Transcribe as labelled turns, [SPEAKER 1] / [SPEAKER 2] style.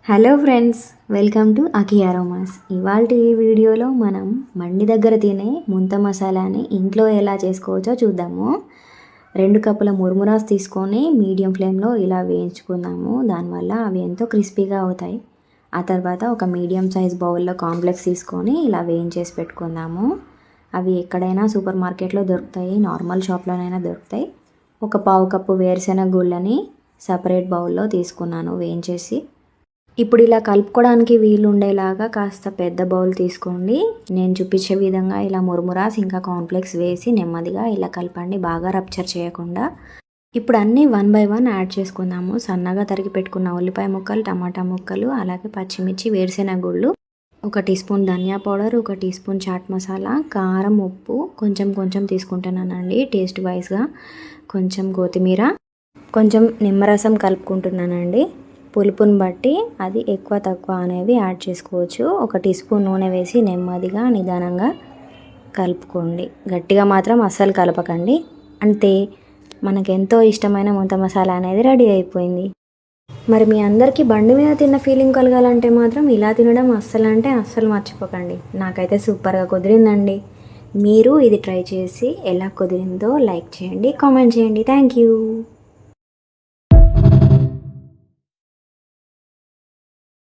[SPEAKER 1] Hello friends, welcome to Akhi Aromas. ఇవాళ ఈ వీడియోలో మనం మండి దగ్గర తినే ముంత మసాలాని ఇంట్లో ఎలా చేసుకోవచ్చో చూద్దాము. 2 కప్పుల మురుమురాస్ తీసుకొని మీడియం ఫ్లేమ్లో ఇలా వేయించుకుందాము. దానివల్ల అవి ఎంతో క్రిస్పీగా అవుతాయి. ఆ తర్వాత ఒక మీడియం సైజ్ బౌల్లో కాంప్లెక్స్ తీసుకొని ఇలా వేయించేసి పెట్టుకుందాము. అవి ఎక్కడైనా సూపర్ మార్కెట్లో దొరుకుతాయి, నార్మల్ షాప్లోనైనా దొరుకుతాయి. ఒక పావు కప్పు వేరుశెనగ గుళ్ళని సపరేట్ బౌల్లో తీసుకున్నాను వేయించేసి. ఇప్పుడు ఇలా కలుపుకోవడానికి వీలు ఉండేలాగా కాస్త పెద్ద బౌల్ తీసుకోండి. నేను చూపించే విధంగా ఇలా మురుమురాస్ ఇంకా కాంప్లెక్స్ వేసి నెమ్మదిగా ఇలా కలపండి, బాగా రప్చర్ చేయకుండా. ఇప్పుడు అన్నీ 1 బై 1 యాడ్ చేసుకుందాము. సన్నగా తరిగి పెట్టుకున్న ఉల్లిపాయ ముక్కలు, టమాటా ముక్కలు, అలాగే పచ్చిమిర్చి, వేరుశెనగ గుళ్ళు, 1 టీ స్పూన్ ధనియా powder, 1 teaspoon chaat masala, కారం, ఉప్పు కొంచెం కొంచెం తీసుకుంటున్నానండి టేస్ట్ వైజ్గా, కొంచెం కొత్తిమీర, కొంచెం నిమ్మరసం కలుపుకుంటున్నానండి. పులుపుని బట్టి అది ఎక్కువ తక్కువ అనేది యాడ్ చేసుకోవచ్చు. 1 టీ స్పూన్ నూనె వేసి నెమ్మదిగా నిదానంగా కలుపుకోండి. గట్టిగా మాత్రం అస్సలు కలపకండి. అంతే, మనకెంతో ఇష్టమైన ముంత మసాలా అనేది రెడీ అయిపోయింది. మరి మీ అందరికీ బండి మీద తిన్న ఫీలింగ్ కలగాలంటే మాత్రం ఇలా తినడం అస్సలు మర్చిపోకండి. నాకైతే సూపర్గా కుదిరిందండి. మీరు ఇది ట్రై చేసి ఎలా కుదిరిందో లైక్ చేయండి, కామెంట్ చేయండి. Thank you.